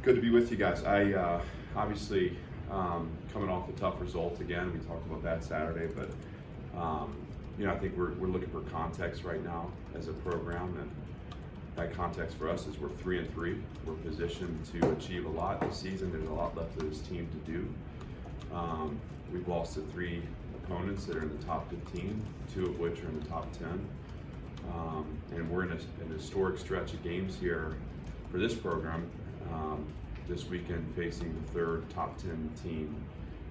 Good to be with you guys. I obviously coming off a tough result again. We talked about that Saturday, but I think we're looking for context right now as a program, and that context for us is we're 3-3. We're positioned to achieve a lot this season. There's a lot left of this team to do. We've lost to 3 opponents that are in the top 15, 2 of which are in the top 10, and we're in an historic stretch of games here for this program. This weekend facing the 3rd top 10 team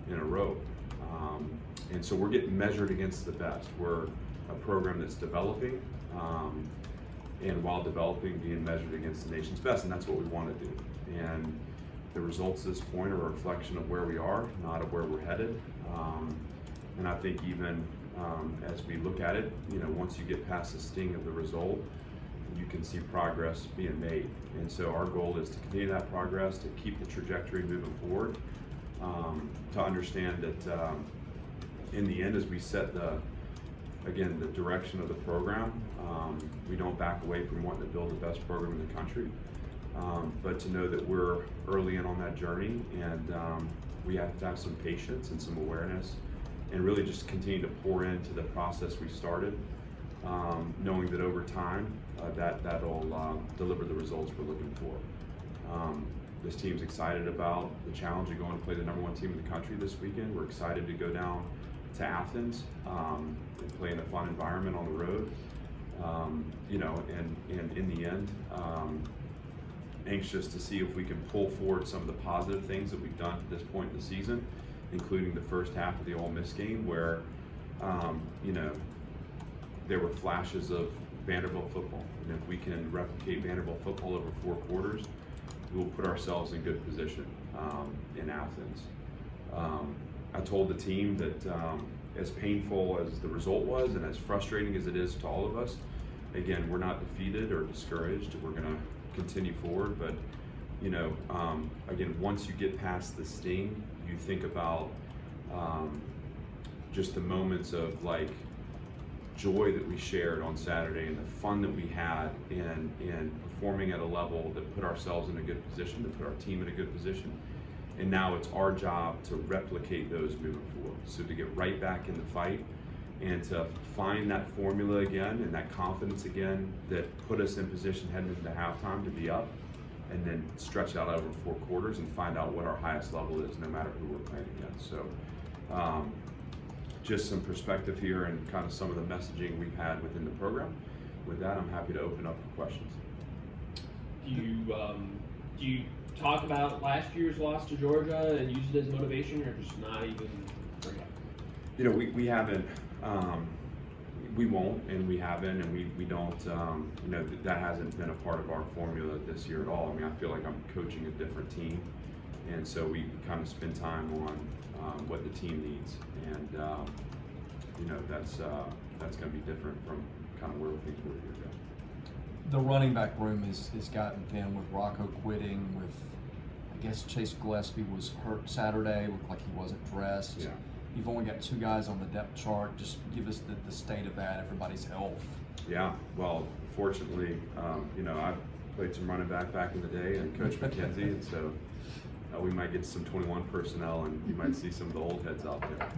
in a row. And so we're getting measured against the best. We're a program that's developing, and while developing, being measured against the nation's best, and that's what we want to do. And the results at this point are a reflection of where we are, not of where we're headed. And I think even as we look at it, once you get past the sting of the result, you can see progress being made. And so our goal is to continue that progress, to keep the trajectory moving forward, to understand that in the end, as we set the direction of the program, we don't back away from wanting to build the best program in the country, but to know that we're early in on that journey, and we have to have some patience and some awareness, and really just continue to pour into the process we started, knowing that over time, that'll deliver the results we're looking for. This team's excited about the challenge of going to play the #1 team in the country this weekend. We're excited to go down to Athens and play in a fun environment on the road. And in the end, anxious to see if we can pull forward some of the positive things that we've done at this point in the season, including the first half of the Ole Miss game, where there were flashes of Vanderbilt football. And if we can replicate Vanderbilt football over 4 quarters, we'll put ourselves in good position in Athens. I told the team that as painful as the result was and as frustrating as it is to all of us, again, we're not defeated or discouraged. We're going to continue forward. But, again, once you get past the sting, you think about just the moments of joy that we shared on Saturday and the fun that we had in performing at a level that put ourselves in a good position, to put our team in a good position. And now it's our job to replicate those moving forward. So to get right back in the fight and to find that formula again and that confidence again that put us in position heading into halftime to be up, and then stretch out over 4 quarters and find out what our highest level is no matter who we're playing against. So just some perspective here and kind of some of the messaging we've had within the program. With that, I'm happy to open up for questions. Do you talk about last year's loss to Georgia and use it as motivation, or just not even bring it up? We haven't, we won't, and we haven't, and we don't, that hasn't been a part of our formula this year at all. I mean, I feel like I'm coaching a different team, and so we kind of spend time on what the team needs, and that's going to be different from kind of where things were a year ago. The running back room has gotten thin with Rocco quitting, with I guess Chase Gillespie was hurt Saturday, looked like he wasn't dressed. Yeah. You've only got 2 guys on the depth chart. Just give us the state of that, everybody's health. Yeah, well, fortunately, I played some running back in the day, and Coach McKenzie, and so we might get some 21 personnel, and you might see some of the old heads out there.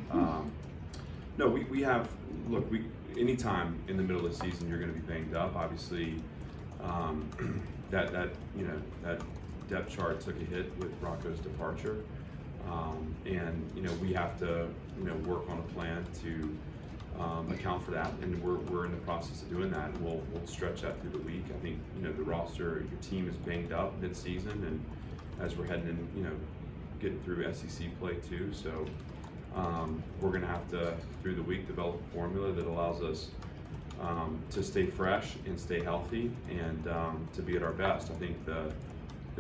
No, we have, look, anytime in the middle of the season you're going to be banged up. Obviously, that depth chart took a hit with Rocco's departure, and we have to work on a plan to account for that, and we're in the process of doing that. And we'll stretch that through the week. I think the roster, your team is banged up mid-season, and as we're heading in, getting through SEC play too. So we're going to have to, through the week, develop a formula that allows us to stay fresh and stay healthy, and to be at our best. I think the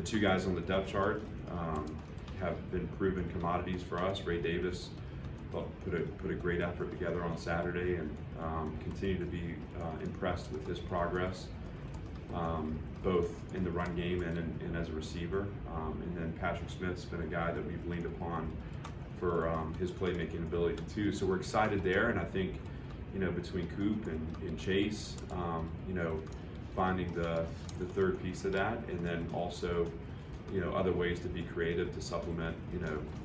2 guys on the depth chart have been proven commodities for us. Ray Davis put a great effort together on Saturday, and continue to be impressed with his progress, both in the run game and as a receiver. And then Patrick Smith's been a guy that we've leaned upon for his playmaking ability too. So we're excited there, and I think between Coop and Chase, finding the third piece of that, and then also other ways to be creative to supplement,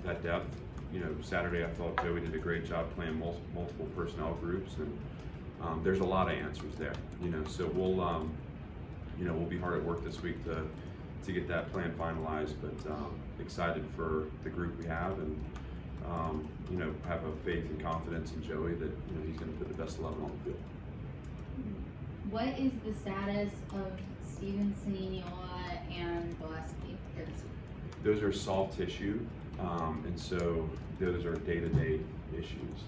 that depth. Saturday I thought Joey did a great job playing multiple personnel groups, and there's a lot of answers there. So we'll be hard at work this week to get that plan finalized. But excited for the group we have, and have a faith and confidence in Joey that he's going to put the best 11 on the field. What is the status of Steven Sinignola and Gillespie for this week? Those are soft tissue, and so those are day-to-day issues.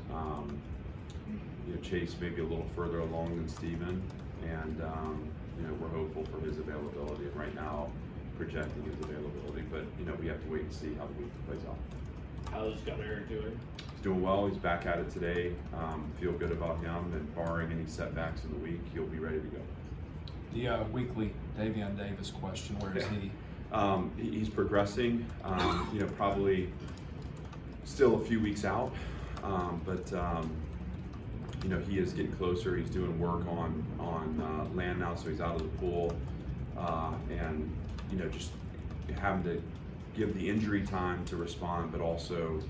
Chase may be a little further along than Steven, and we're hopeful for his availability. And right now, projecting his availability, but we have to wait and see how the week plays out. How's Gunnar doing? He's doing well. He's back at it today. Feel good about him, and barring any setbacks in the week, he'll be ready to go. The weekly Davion Davis question, where is he? He's progressing. Probably still a few weeks out, but he is getting closer. He's doing work on land now, so he's out of the pool, and just having to give the injury time to respond, but also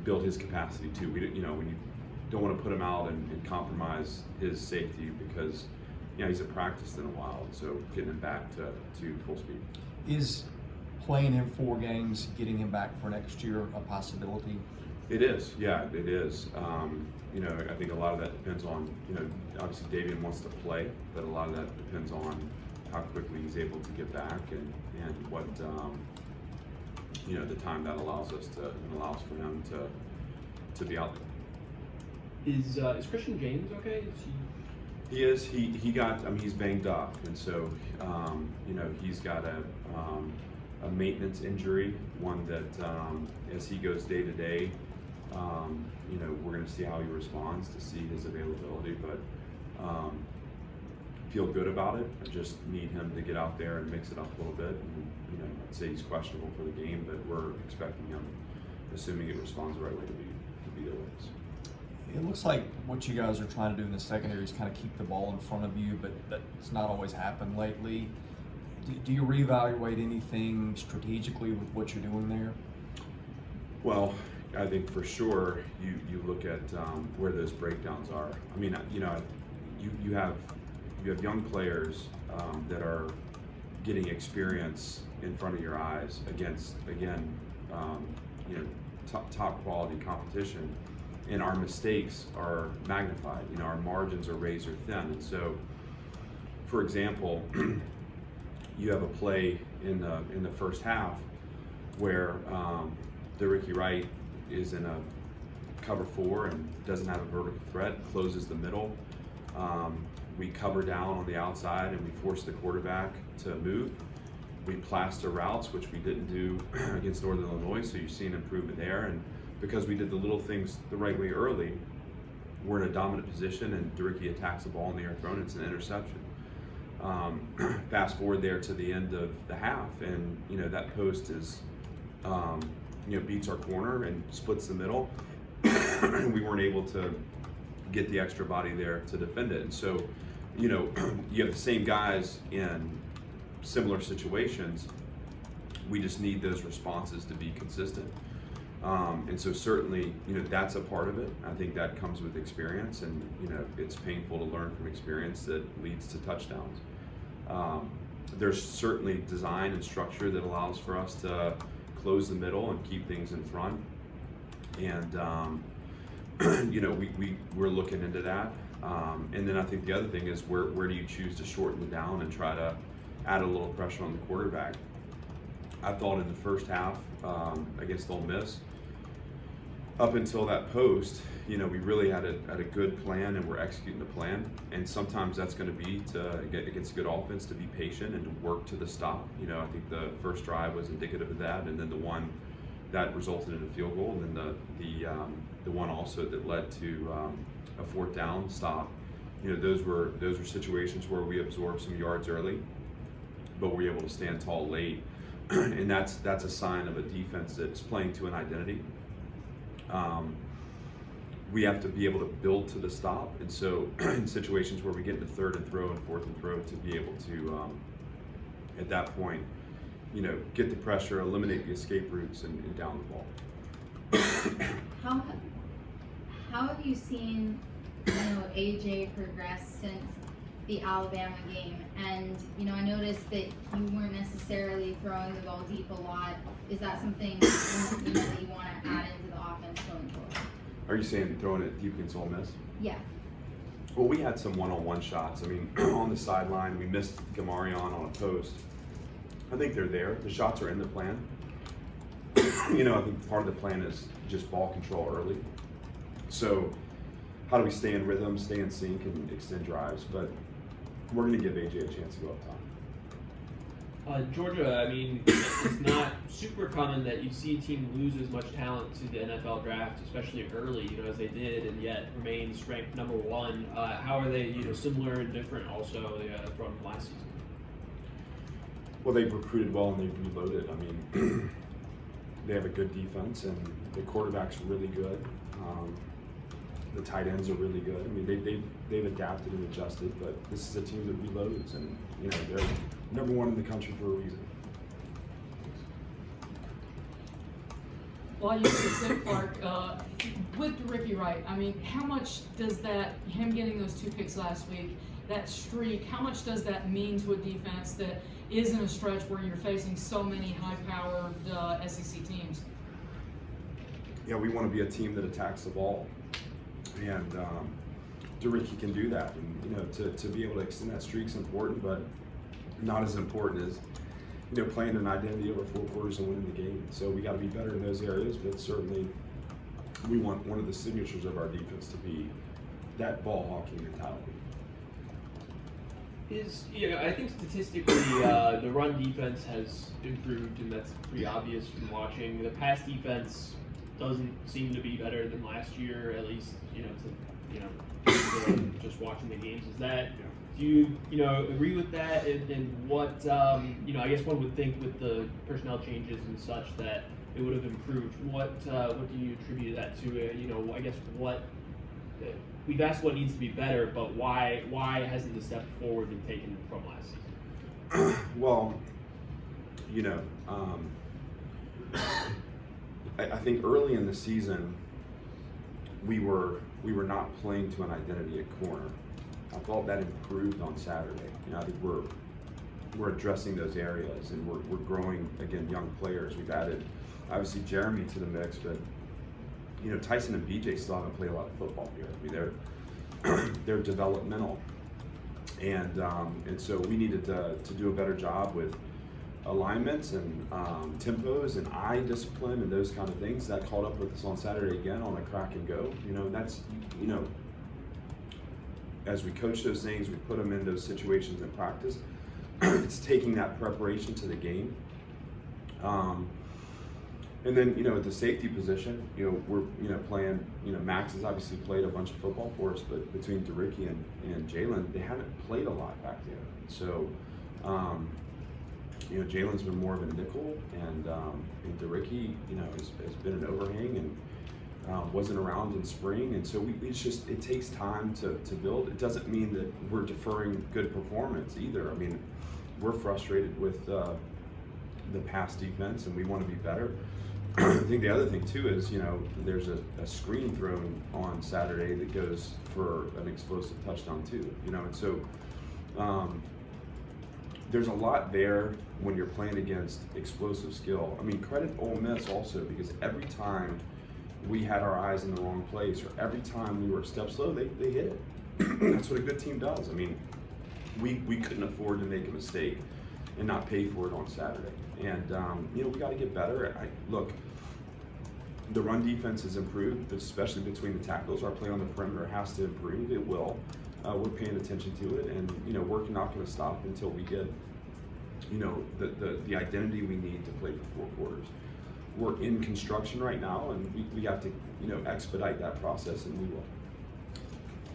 build his capacity too. When you don't want to put him out and compromise his safety, because he's at practice in a while, so getting him back to full speed. Is playing him 4 games, getting him back for next year, a possibility? It is, yeah, it is. I think a lot of that depends on, obviously Davion wants to play, but a lot of that depends on how quickly he's able to get back and what, the time that allows for him to be out there. Is Christian James okay? He is. He got. He's banged up, and so he's got a maintenance injury, one that as he goes day to day, we're going to see how he responds to see his availability, but feel good about it. I just need him to get out there and mix it up a little bit. And, I'd say he's questionable for the game, but we're expecting him, assuming it responds the right way, to be there with us. It looks like what you guys are trying to do in the secondary is kind of keep the ball in front of you, but that's not always happened lately. Do you reevaluate anything strategically with what you're doing there? Well, I think for sure you look at where those breakdowns are. I mean, you have young players that are getting experience in front of your eyes against, again, top quality competition, and our mistakes are magnified. Our margins are razor thin, and so, for example, you have a play in the first half where Ricky Wright is in a cover 4 and doesn't have a vertical threat, closes the middle. We cover down on the outside and we force the quarterback to move. We plaster routes, which we didn't do against Northern Illinois, so you've seen improvement there. And because we did the little things the right way early, we're in a dominant position, and DeRicky attacks the ball in the air thrown. It's an interception. Fast forward there to the end of the half, and that post is beats our corner and splits the middle. We weren't able to get the extra body there to defend it, and so you have the same guys in similar situations. We just need those responses to be consistent. And so certainly, that's a part of it. I think that comes with experience, and it's painful to learn from experience that leads to touchdowns. There's certainly design and structure that allows for us to close the middle and keep things in front. And we're looking into that. And then I think the other thing is where do you choose to shorten it down and try to add a little pressure on the quarterback? I thought in the first half against Ole Miss, up until that post, we really had a good plan and we're executing the plan. And sometimes that's going to be to get against a good offense to be patient and to work to the stop. I think the first drive was indicative of that, and then the one that resulted in a field goal, and then the one also that led to a 4th down stop. Those were situations where we absorbed some yards early, but we were able to stand tall late. And that's a sign of a defense that's playing to an identity. We have to be able to build to the stop, and so in situations where we get into 3rd and throw and 4th and throw, to be able to at that point get the pressure, eliminate the escape routes, and down the ball. How have you seen, AJ progress since the Alabama game? And, I noticed that you weren't necessarily throwing the ball deep a lot. Is that something that you want to add into the offense going forward? Are you saying throwing it deep against Ole Miss? Yeah. Well, we had some one-on-one shots. I mean, on the sideline, we missed Gamarion on a post. I think they're there. The shots are in the plan. I think part of the plan is just ball control early. So how do we stay in rhythm, stay in sync, and extend drives? But we're going to give AJ a chance to go up top. Georgia, I mean, it's not super common that you see a team lose as much talent to the NFL draft, especially early, as they did, and yet remains ranked number one. How are they, similar and different also from last season? Well, they've recruited well and they've reloaded. I mean, they have a good defense and the quarterback's really good. The tight ends are really good. I mean, they've adapted and adjusted, but this is a team that reloads, and they're number one in the country for a reason. Well, you just said, Clark, with Ricky Wright, I mean, how much does him getting those 2 picks last week, that streak, how much does that mean to a defense that is in a stretch where you're facing so many high-powered SEC teams? Yeah, we want to be a team that attacks the ball, and Ricky can do that. And to be able to extend that streak is important, but not as important as playing an identity over 4 quarters and winning the game. So we got to be better in those areas, but certainly we want one of the signatures of our defense to be that ball hawking mentality. I think statistically the run defense has improved, and that's pretty obvious from watching. The pass defense doesn't seem to be better than last year, at least just watching the games. Is that? Do you agree with that? And what I guess one would think with the personnel changes and such that it would have improved. What do you attribute that to? I guess what we've asked what needs to be better, but why hasn't the step forward been taken from last season? Well, I think early in the season we were not playing to an identity at corner. I thought that improved on Saturday. I think we're addressing those areas, and we're growing again young players. We've added obviously Jeremy to the mix, but Tyson and BJ still haven't played a lot of football here. I mean, they're developmental, and so we needed to do a better job with alignments and tempos and eye discipline and those kind of things. That caught up with us on Saturday again on a crack and go. And that's as we coach those things, we put them in those situations in practice. It's taking that preparation to the game. And then, at the safety position, we're, playing, Max has obviously played a bunch of football for us, but between DeRicky and Jalen, they haven't played a lot back there. So, Jalen's been more of a nickel, and DeRicky, has been an overhang and wasn't around in spring. And so it takes time to build. It doesn't mean that we're deferring good performance either. I mean, we're frustrated with the pass defense, and we want to be better. I think the other thing too is, there's a screen thrown on Saturday that goes for an explosive touchdown too, and so there's a lot there when you're playing against explosive skill. I mean, credit Ole Miss also, because every time we had our eyes in the wrong place, or every time we were a step slow, they hit it. That's what a good team does. I mean, we couldn't afford to make a mistake and not pay for it on Saturday. And we got to get better. Look, the run defense has improved, especially between the tackles. Our play on the perimeter has to improve. It will. We're paying attention to it, and we're not going to stop until we get the identity we need to play for 4 quarters. We're in construction right now, and we have to expedite that process, and we will.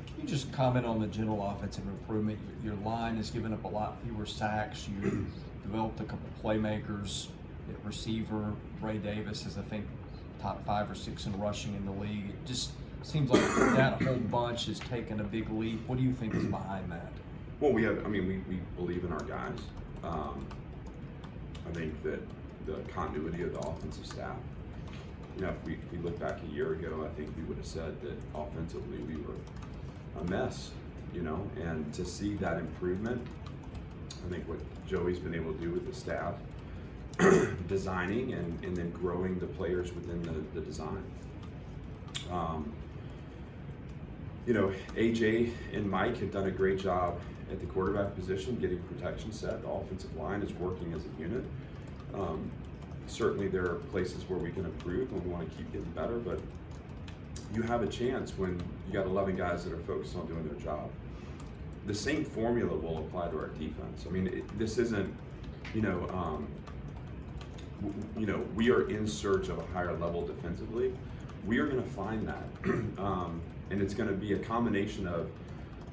Can you just comment on the general offensive improvement? Your line has given up a lot fewer sacks. You developed a couple playmakers at receiver. Ray Davis is, I think, top 5 or 6 in rushing in the league. It just seems like that whole bunch has taken a big leap. What do you think is behind that? Well, we believe in our guys. I think that the continuity of the offensive staff, if we look back a year ago, I think we would have said that offensively we were a mess, and to see that improvement, I think what Joey's been able to do with the staff, designing and then growing the players within the design. AJ and Mike have done a great job at the quarterback position, getting protection set. The offensive line is working as a unit. Certainly there are places where we can improve and we want to keep getting better, but you have a chance when you got 11 guys that are focused on doing their job. The same formula will apply to our defense. I mean, this isn't, we are in search of a higher level defensively. We are going to find that. And it's going to be a combination of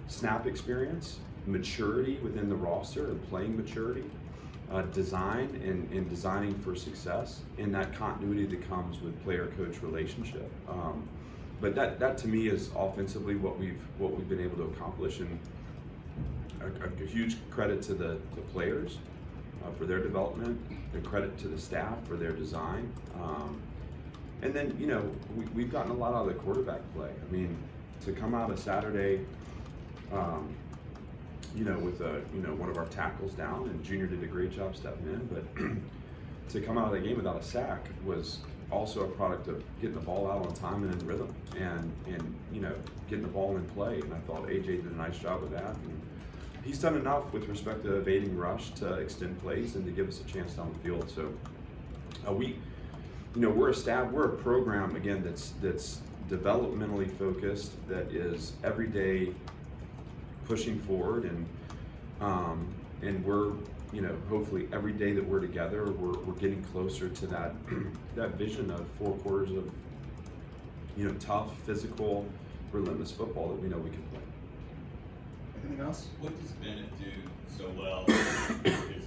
snap experience, maturity within the roster and playing maturity, design and designing for success, and that continuity that comes with player-coach relationship. But that to me is offensively what we've been able to accomplish, and a huge credit to the players for their development, and credit to the staff for their design. And then, we've gotten a lot out of the quarterback play. I mean, to come out of Saturday, with one of our tackles down, and Junior did a great job stepping in, but to come out of the game without a sack was also a product of getting the ball out on time and in rhythm, and getting the ball in play. And I thought AJ did a nice job of that. And he's done enough with respect to evading rush to extend plays and to give us a chance down the field. So we're a program again that's developmentally focused, that is every day pushing forward, and we're hopefully every day that we're together, we're getting closer to that that vision of 4 quarters of tough, physical, relentless football that we know we can play. Anything else? What does Bennett do so well with his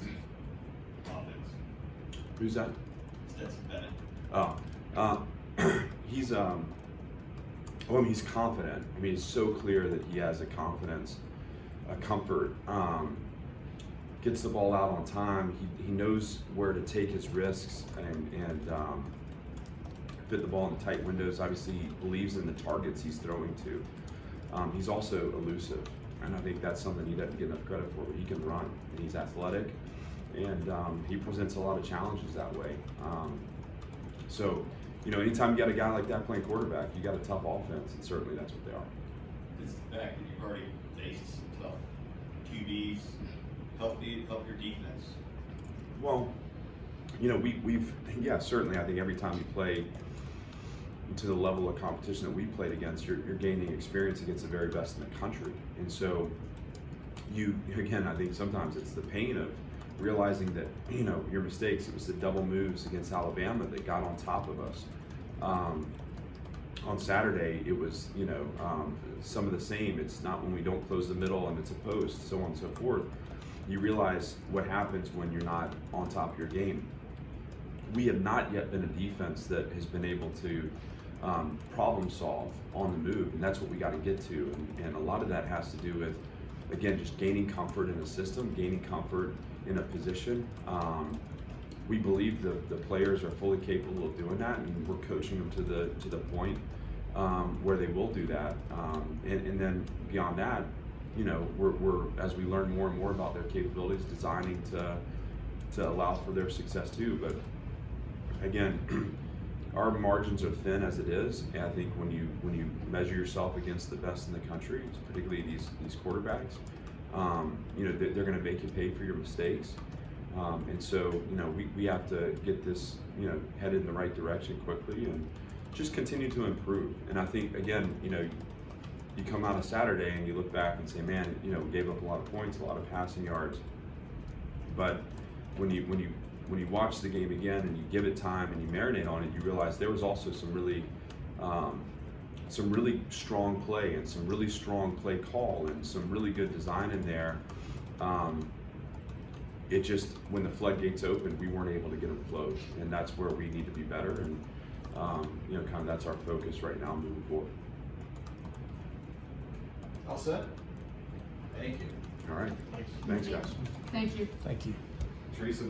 offense? Who's that? That's Bennett. He's confident. I mean, it's so clear that he has a confidence, a comfort, gets the ball out on time. He knows where to take his risks and fit the ball in the tight windows. Obviously, he believes in the targets he's throwing to. He's also elusive, and I think that's something he doesn't get enough credit for, but he can run, and he's athletic, and he presents a lot of challenges that way. So, anytime you got a guy like that playing quarterback, you got a tough offense, and certainly that's what they are. Does the fact that you've already faced some tough QBs help your defense? Well, certainly. I think every time you play to the level of competition that we played against, you're gaining experience against the very best in the country. And so I think sometimes it's the pain of realizing that, your mistakes. It was the double moves against Alabama that got on top of us. On Saturday, it was, some of the same. It's not when we don't close the middle and it's a post, so on and so forth. You realize what happens when you're not on top of your game. We have not yet been a defense that has been able to problem solve on the move, and that's what we got to get to. And a lot of that has to do with, again, just gaining comfort in the system, gaining comfort in a position. We believe the players are fully capable of doing that, and we're coaching them to the point where they will do that. And then beyond that, we're as we learn more and more about their capabilities, designing to allow for their success too. But again, our margins are thin as it is, and I think when you measure yourself against the best in the country, particularly these quarterbacks, they're going to make you pay for your mistakes. And so, we have to get this, headed in the right direction quickly and just continue to improve. And I think, again, you come out of Saturday and you look back and say, man, we gave up a lot of points, a lot of passing yards. But when you watch the game again and you give it time and you marinate on it, you realize there was also some really strong play and some really strong play call and some really good design in there. It just, when the floodgates opened, we weren't able to get them closed, and that's where we need to be better. And kind of that's our focus right now moving forward. All set? Thank you. All right. Thanks, guys. Thank you. Thank you. Teresa.